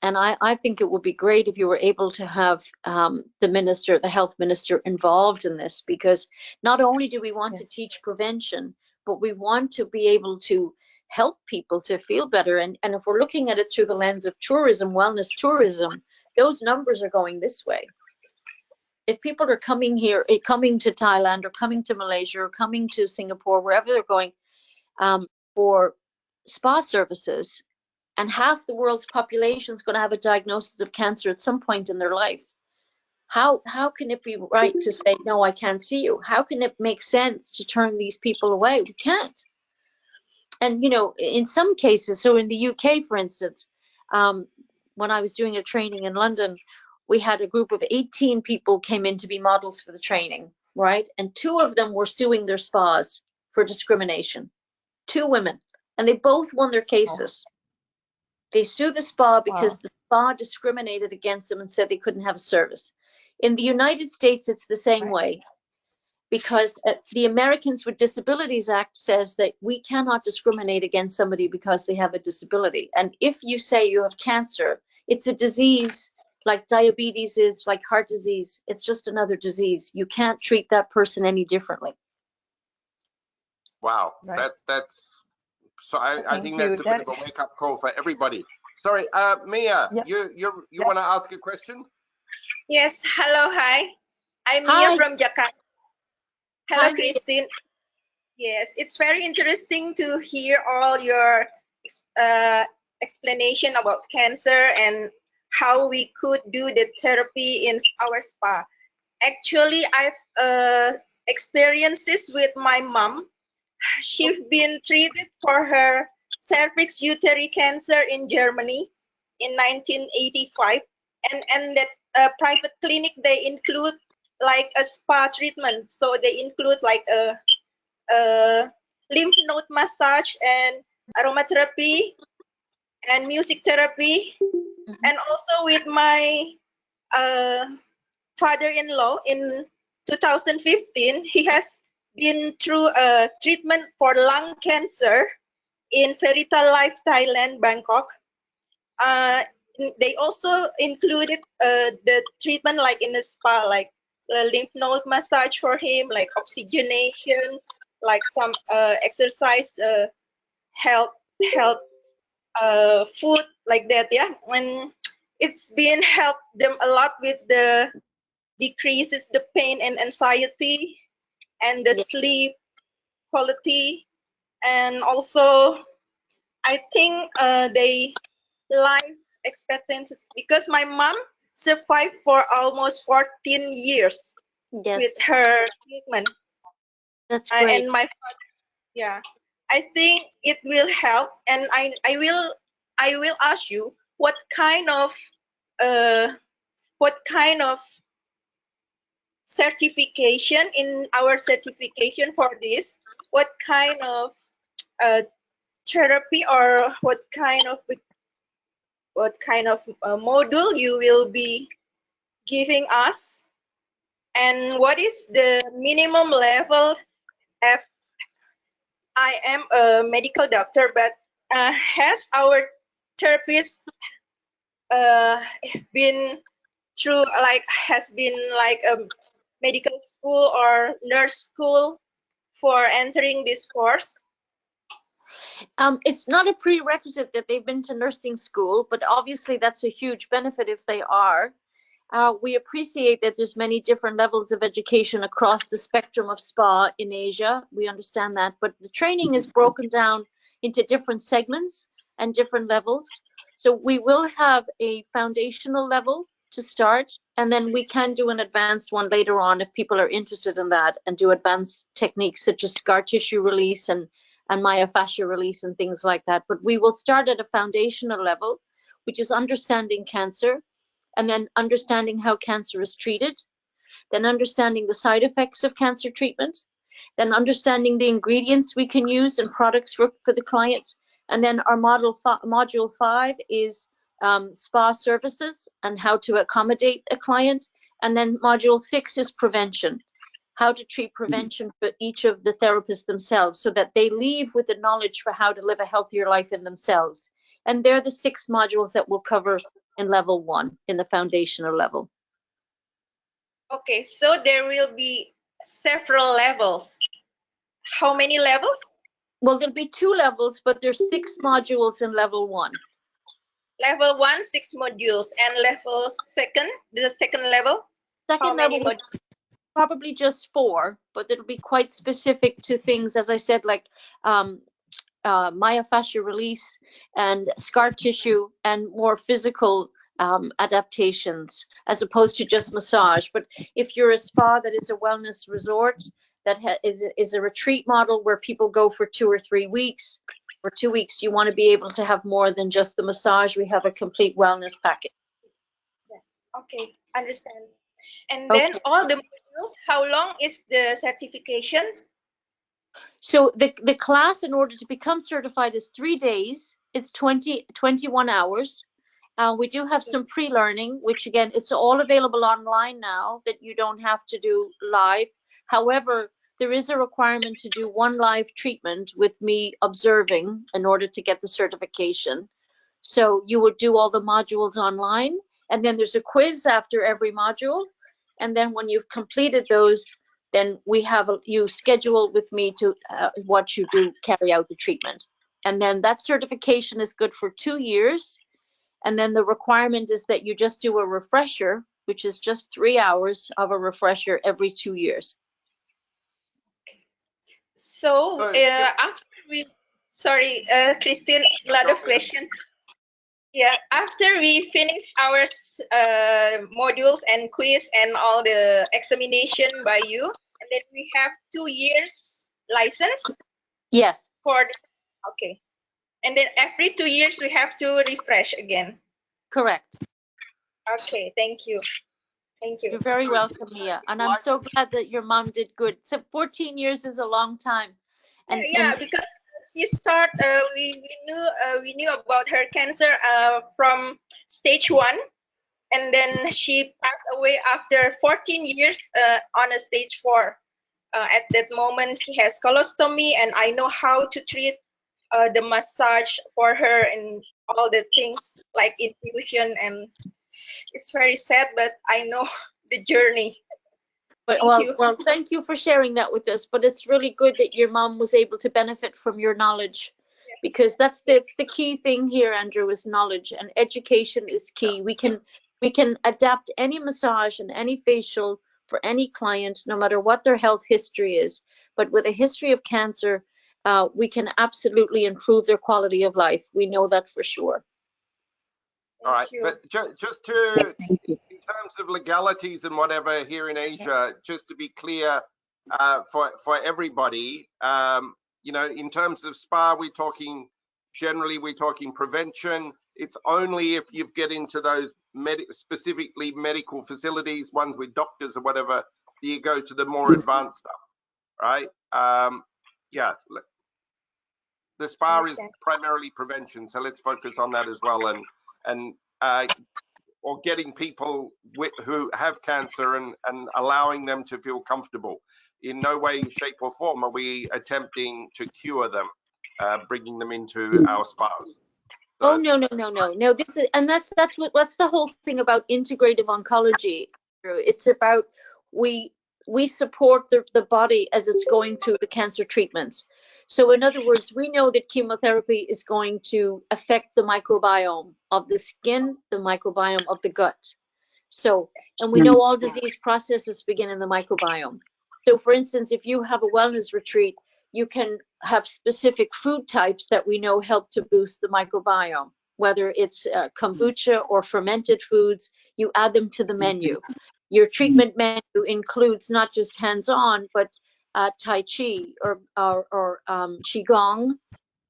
And I think it would be great if you were able to have the health minister involved in this, because not only do we want to teach prevention, but we want to be able to help people to feel better. And if we're looking at it through the lens of tourism, wellness tourism, those numbers are going this way. If people are coming here, coming to Thailand or coming to Malaysia or coming to Singapore, wherever they're going for spa services, and half the world's population is going to have a diagnosis of cancer at some point in their life, how can it be right to say, no, I can't see you? How can it make sense to turn these people away? We can't. And, you know, in some cases, so in the UK, for instance, when I was doing a training in London, we had a group of 18 people came in to be models for the training, right? And 2 of them were suing their spas for discrimination. 2 women, and they both won their cases. They sued the spa because the spa discriminated against them and said they couldn't have a service. In the United States, it's the same way, because the Americans with Disabilities Act says that we cannot discriminate against somebody because they have a disability. And if you say you have cancer, it's a disease like diabetes is, like heart disease. It's just another disease. You can't treat that person any differently. Wow, that's so. I think that's a bit of a wake-up call for everybody. Sorry, Mia, you want to ask a question? Yes. Hello. Hi. I'm Hi. Mia from Jakarta. Hello, Hi, Christine. Yes, it's very interesting to hear all your explanation about cancer and how we could do the therapy in our spa. Actually, I've experienced this with my mom. She's been treated for her cervix uterine cancer in Germany in 1985, and that private clinic, they include like a spa treatment. So they include like a lymph node massage and aromatherapy and music therapy. And also with my father-in-law in 2015, he has been through a treatment for lung cancer in Ferita Life, Thailand, Bangkok. They also included the treatment like in a spa, like lymph node massage for him, like oxygenation, like some exercise, health food, like that. Yeah, and it's been helped them a lot with the decreases the pain and anxiety and the sleep quality, and also I think they life expectancy, because my mom survived for almost 14 years with her treatment. That's great. And my father, yeah, I think it will help, and I will ask you what kind of certification in our certification for this, what kind of therapy, or what kind of module you will be giving us, and what is the minimum level? If I am a medical doctor, but has our therapist been through has been like a medical school or nurse school for entering this course? It's not a prerequisite that they've been to nursing school, but obviously that's a huge benefit if they are. We appreciate that there's many different levels of education across the spectrum of spa in Asia. We understand that, but the training is broken down into different segments and different levels. So we will have a foundational level to start, and then we can do an advanced one later on if people are interested in that, and do advanced techniques such as scar tissue release and myofascial release and things like that. But we will start at a foundational level, which is understanding cancer, and then understanding how cancer is treated, then understanding the side effects of cancer treatment, then understanding the ingredients we can use and products for the client. And then our module 5 is spa services and how to accommodate a client. And then module 6 is prevention, how to treat prevention for each of the therapists themselves, so that they leave with the knowledge for how to live a healthier life in themselves. And they're the 6 modules that we'll cover in level 1, in the foundational level. Okay, so there will be several levels. How many levels? Well, there'll be 2 levels, but there's 6 modules in level 1. Level 1, 6 modules, and level the second level? Second level, probably just 4, but it'll be quite specific to things, as I said, like myofascial release and scar tissue and more physical adaptations, as opposed to just massage. But if you're a spa that is a wellness resort, that is a retreat model where people go for 2 or 3 weeks, for 2 weeks, you want to be able to have more than just the massage. We have a complete wellness package. Yeah. Okay, understand. And then all the modules, how long is the certification? So the class, in order to become certified, is 3 days. It's 21 hours. We do have some pre-learning, which again, it's all available online now, that you don't have to do live. However, there is a requirement to do 1 live treatment with me observing in order to get the certification. So you would do all the modules online, and then there's a quiz after every module. And then when you've completed those, then we have you schedule with me to what you do, carry out the treatment. And then that certification is good for 2 years. And then the requirement is that you just do a refresher, which is just 3 hours of a refresher every 2 years. So after we, Sorry, Christine, a lot of question. Yeah, after we finish our modules and quiz and all the examination by you, and then we have 2 years license Yes, for okay. And then every 2 years we have to refresh again. correct. Okay, thank you. Thank you. You're very welcome, Mia. And I'm so glad that your mom did good. So 14 years is a long time. And Yeah, because she start we knew about her cancer from stage 1, and then she passed away after 14 years on a stage 4. At that moment she has colostomy, and I know how to treat the massage for her and all the things like infusion, and it's very sad, but I know the journey. But, Thank you. well, thank you for sharing that with us. But it's really good that your mom was able to benefit from your knowledge, because that's the key thing here, Andrew, is knowledge, and education is key. We can adapt any massage and any facial for any client, no matter what their health history is. But with a history of cancer, we can absolutely improve their quality of life. We know that for sure. All right, but just to, Thank you. in terms of legalities and whatever here in Asia, just to be clear for everybody, you know, in terms of spa, generally we're talking prevention. It's only if you get into those specifically medical facilities, ones with doctors or whatever, that you go to the more advanced stuff, right? Yeah, the spa is primarily prevention, so let's focus on that as well, and or getting people who have cancer and allowing them to feel comfortable. In no way, shape or form are we attempting to cure them, bringing them into our spas. So, oh no. This is, and that's the whole thing about integrative oncology. It's about we support the body as it's going through the cancer treatments. So in other words, we know that chemotherapy is going to affect the microbiome of the skin, the microbiome of the gut. So, and we know all disease processes begin in the microbiome. So for instance, if you have a wellness retreat, you can have specific food types that we know help to boost the microbiome, whether it's kombucha or fermented foods. You add them to the menu. Your treatment menu includes not just hands-on, but Tai Chi or Qigong,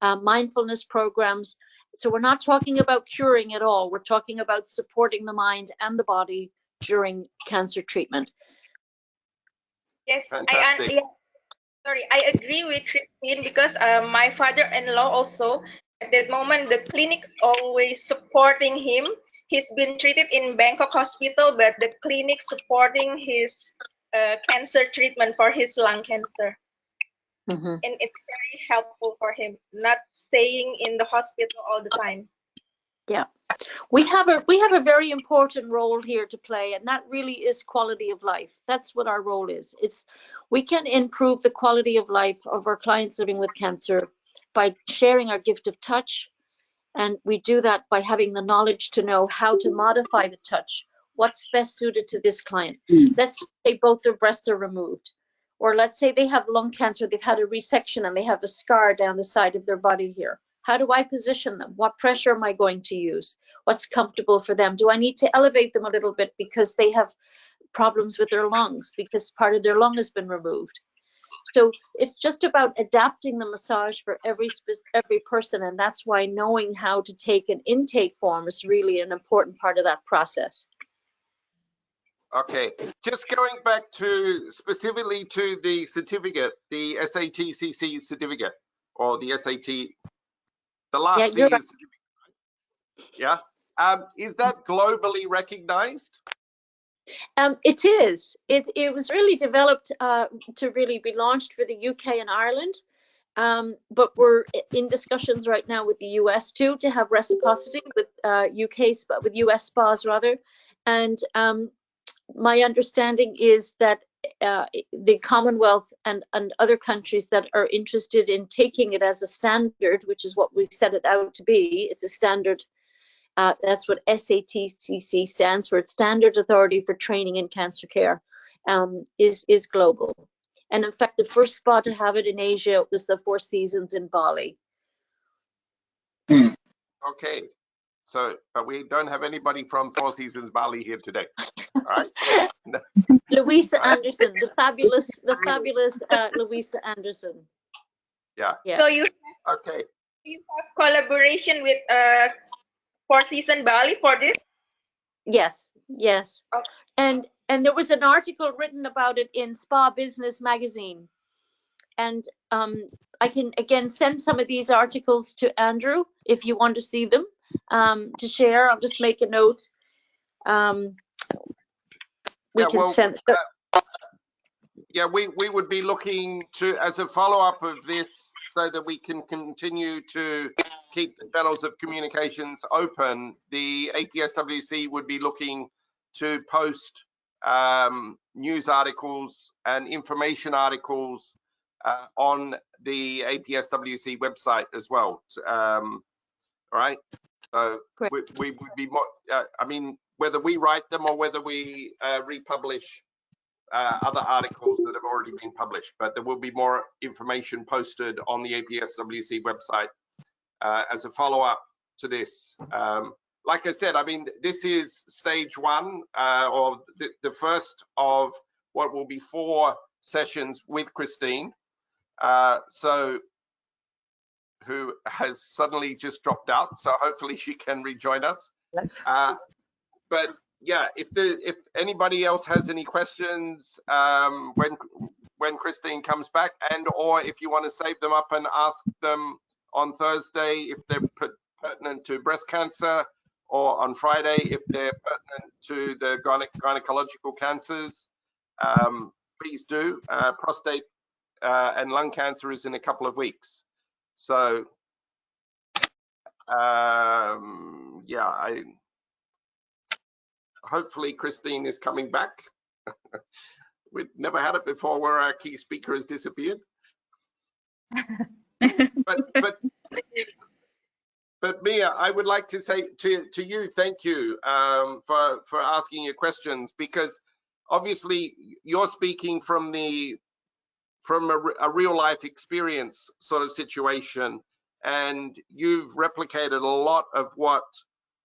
mindfulness programs. So we're not talking about curing at all. We're talking about supporting the mind and the body during cancer treatment. Yes, fantastic. I agree with Christine, because my father-in-law also, at that moment, the clinic always supporting him. He's been treated in Bangkok hospital, but the clinic supporting his cancer treatment for his lung cancer. Mm-hmm. And it's very helpful for him, not staying in the hospital all the time. Yeah, we have a very important role here to play, and that really is quality of life. That's what our role is. We can improve the quality of life of our clients living with cancer by sharing our gift of touch, and we do that by having the knowledge to know how to modify the touch. What's best suited to this client? Let's say both their breasts are removed, or let's say they have lung cancer, they've had a resection and they have a scar down the side of their body here. How do I position them? What pressure am I going to use? What's comfortable for them? Do I need to elevate them a little bit because they have problems with their lungs, because part of their lung has been removed? So it's just about adapting the massage for every person, and that's why knowing how to take an intake form is really an important part of that process. Okay, just going back to specifically to the certificate, the SATCC certificate, or the SAT, the last C is certificate, right? Yeah. Is that globally recognized? It is. It was really developed to really be launched for the UK and Ireland, but we're in discussions right now with the US too, to have reciprocity with with US spas rather. And my understanding is that the Commonwealth and other countries that are interested in taking it as a standard, which is what we set it out to be, it's a standard. That's what SATCC stands for. It's Standard Authority for Training in Cancer Care, is global. And in fact, the first spa to have it in Asia was the Four Seasons in Bali. Okay. So, but we don't have anybody from Four Seasons Bali here today. All right. Louisa Right. Anderson, the fabulous Louisa Anderson. Yeah. Yeah. So you Okay. have collaboration with Four Seasons Bali for this? Yes, yes. Okay. And there was an article written about it in Spa Business magazine. And I can again send some of these articles to Andrew if you want to see them to share. I'll just make a note. We can send. Yeah, we would be looking to, as a follow-up of this, so that we can continue to keep the channels of communications open, the APSWC would be looking to post news articles and information articles on the APSWC website as well. All right, so we would be more, I mean, whether we write them or whether we republish other articles that have already been published, but there will be more information posted on the APSWC website as a follow-up to this. Like I said, I mean, this is stage one, or the first of what will be 4 sessions with Christine, who has suddenly just dropped out, so hopefully she can rejoin us. But yeah, if anybody else has any questions when Christine comes back, and or if you want to save them up and ask them on Thursday if they're pertinent to breast cancer, or on Friday if they're pertinent to the gynecological cancers, please do. Prostate and lung cancer is in a couple of weeks. So yeah, hopefully Christine is coming back. We've never had it before where our key speaker has disappeared. But Mia, I would like to say to you, thank you for asking your questions, because obviously you're speaking from a real life experience sort of situation, and you've replicated a lot of what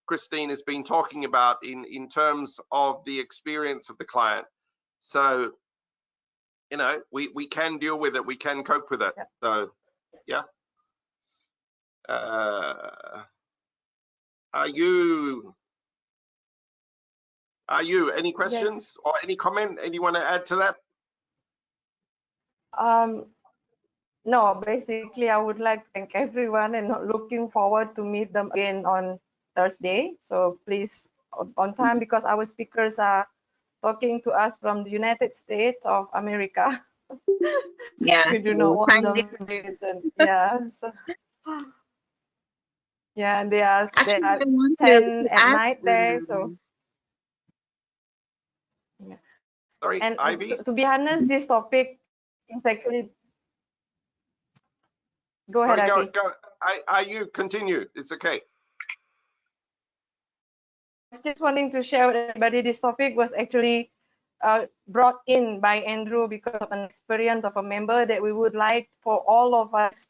Christine has been talking about in terms of the experience of the client. So, you know, we can deal with it, we can cope with it. Yeah. So, yeah. Are you any questions? Yes. Or any comment? Anyone to add to that? No, basically I would like to thank everyone and looking forward to meet them again on Thursday. So please on time, because our speakers are talking to us from the United States of America. Yeah, we do not want them to. Yeah, so, yeah, they are 10 at night there. So yeah. Sorry, and Ivy? to be honest, this topic is actually. Go ahead, Ivy. You continue. It's okay. Just wanting to share with everybody, this topic was actually brought in by Andrew because of an experience of a member that we would like for all of us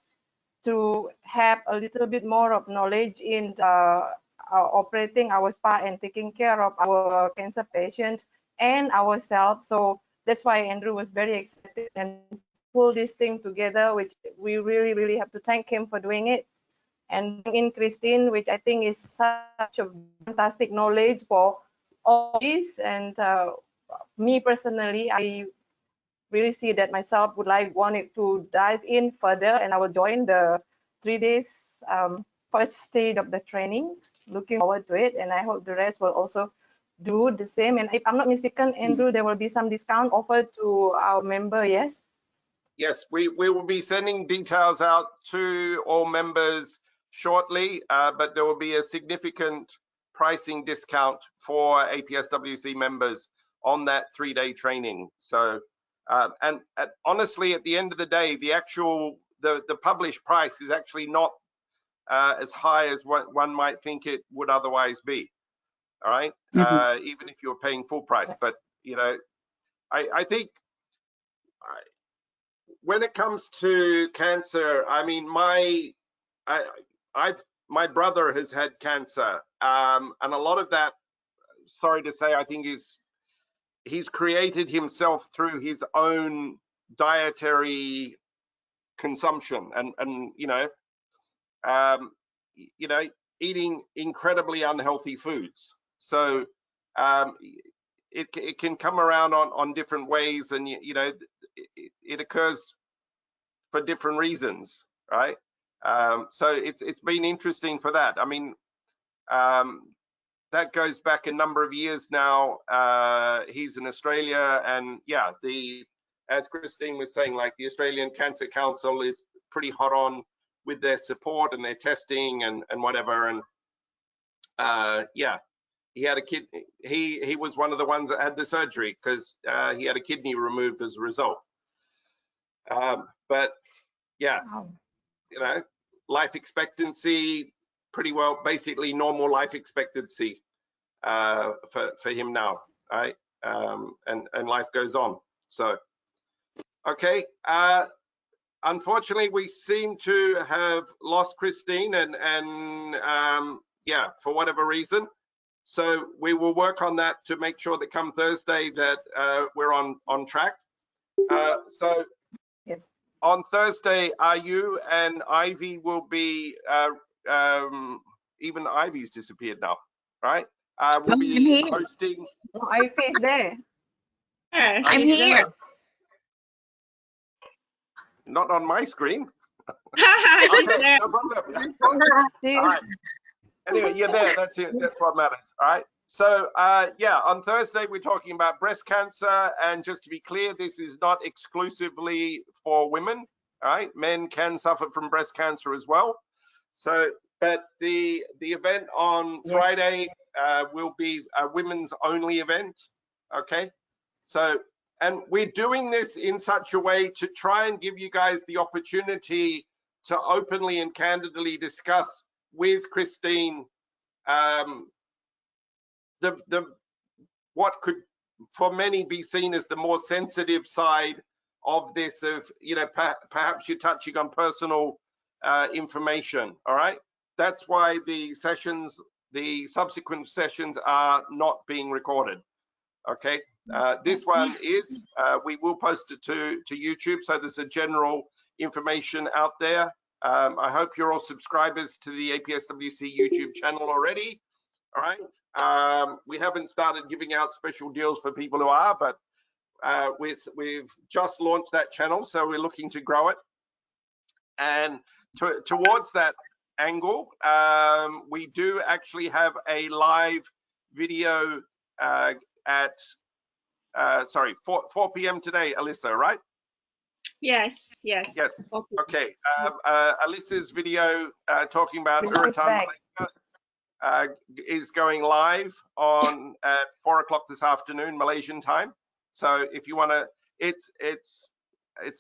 to have a little bit more of knowledge in operating our spa and taking care of our cancer patients and ourselves. So that's why Andrew was very excited and pull this thing together, which we really have to thank him for doing it. And in Christine, which I think is such a fantastic knowledge for all this. And me personally, I really see that myself wanted to dive in further, and I will join the 3 days first stage of the training. Looking forward to it, and I hope the rest will also do the same. And if I'm not mistaken, Andrew, there will be some discount offered to our member, yes? Yes, we will be sending details out to all members shortly, but there will be a significant pricing discount for APSWC members on that 3-day training. So, and honestly, at the end of the day, the published price is actually not as high as what one might think it would otherwise be. All right, even if you're paying full price. But you know, I think when it comes to cancer, I mean, I've my brother has had cancer, and a lot of that, sorry to say, I think he's created himself through his own dietary consumption, and eating incredibly unhealthy foods. So it can come around on different ways, and it occurs for different reasons, right? So it's been interesting for that. I mean, that goes back a number of years now. He's in Australia, and yeah, as Christine was saying, like the Australian Cancer Council is pretty hot on with their support and their testing and whatever. And yeah, he had a kid. He was one of the ones that had the surgery because he had a kidney removed as a result. But yeah, life expectancy, pretty well, basically normal life expectancy for him now, right? And life goes on. So, okay. Unfortunately, we seem to have lost Christine, and yeah, for whatever reason. So we will work on that to make sure that come Thursday that we're on track. So Yes. on Thursday, you and Ivy will be, even Ivy's disappeared now, right? We'll be hosting. No, I face there. I'm here. Not on my screen. She's Okay, there. no problem. See? All right. Anyway, you're there. That's it. That's what matters. All right. So yeah, on Thursday we're talking about breast cancer, and just to be clear, this is not exclusively for women. All right, men can suffer from breast cancer as well. So, but the event on Yes. Friday will be a women's only event. Okay. So, and we're doing this in such a way to try and give you guys the opportunity to openly and candidly discuss with Christine what could for many be seen as the more sensitive side of this, of perhaps you're touching on personal information. All right, that's why the subsequent sessions are not being recorded. Okay, this one is, we will post it to YouTube, so there's a general information out there. I hope you're all subscribers to the APSWC YouTube channel already. All right, we haven't started giving out special deals for people who are, but we've just launched that channel, so we're looking to grow it. And towards that angle, we do actually have a live video at 4 p.m. today, Alyssa, right? Yes. Yes. Okay. Okay. Alyssa's video talking about Alyssa's back. is going live on at 4 o'clock this afternoon, Malaysian time. So if you want to, it's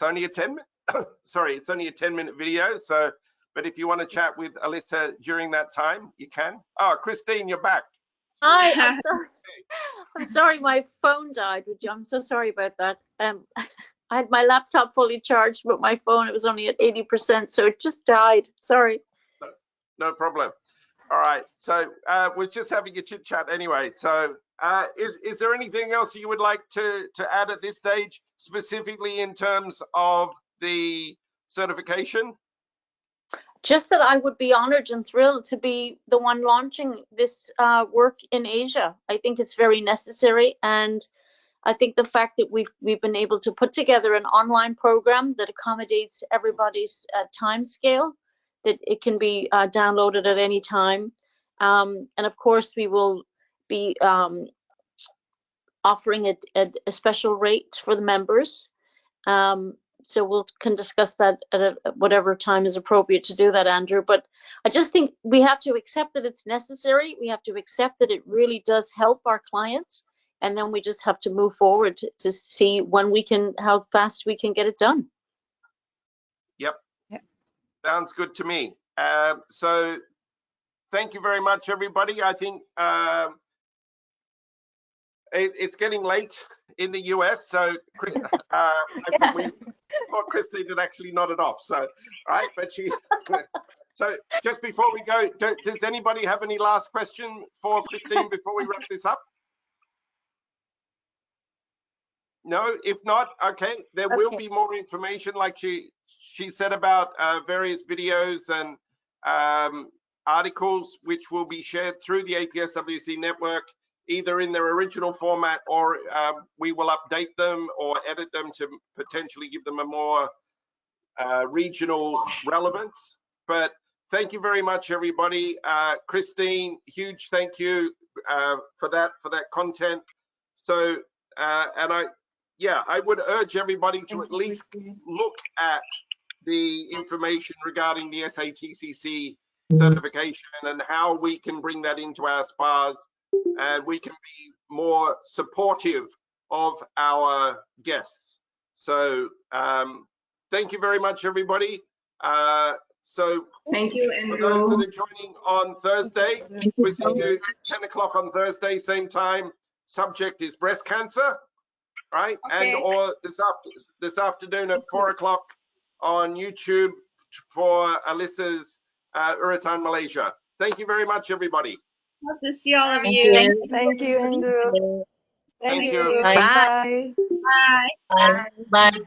only a 10-minute video. So, but if you want to chat with Alyssa during that time, you can. Oh, Christine, you're back. Hi, I'm sorry. I'm sorry, my phone died. I'm so sorry about that. I had my laptop fully charged, but my phone, it was only at 80%, so it just died. Sorry. No problem. All right. So we're just having a chit chat anyway. So is there anything else you would like to add at this stage, specifically in terms of the certification? Just that I would be honored and thrilled to be the one launching this work in Asia. I think it's very necessary, and I think the fact that we've been able to put together an online program that accommodates everybody's time scale, that it can be downloaded at any time, and of course we will be offering a special rate for the members. So we can discuss that at whatever time is appropriate to do that, Andrew. But I just think we have to accept that it's necessary. We have to accept that it really does help our clients. And then we just have to move forward to see when we can, how fast we can get it done. Yep. Sounds good to me. So thank you very much, everybody. I think it's getting late in the US, so I think we thought Christine had actually nodded off. So, all right, but she So just before we go, does anybody have any last question for Christine before we wrap this up? No, if not, okay, there will be more information, like she said, about various videos and articles which will be shared through the APSWC network, either in their original format, or we will update them or edit them to potentially give them a more regional relevance. But thank you very much, everybody. Christine, huge thank you for that content. So I would urge everybody to at least look at the information regarding the SATCC certification and how we can bring that into our spas, and we can be more supportive of our guests. So thank you very much, everybody. So Thank you, for those Andrew. that are joining on Thursday, we'll see you 10 o'clock on Thursday, same time. Subject is breast cancer, right? Okay. And or this afternoon at 4 o'clock on YouTube for Alyssa's Urutan, Malaysia. Thank you very much, everybody. Love to see all of you. Thank you, Andrew. Thank you. Bye. Bye. Bye.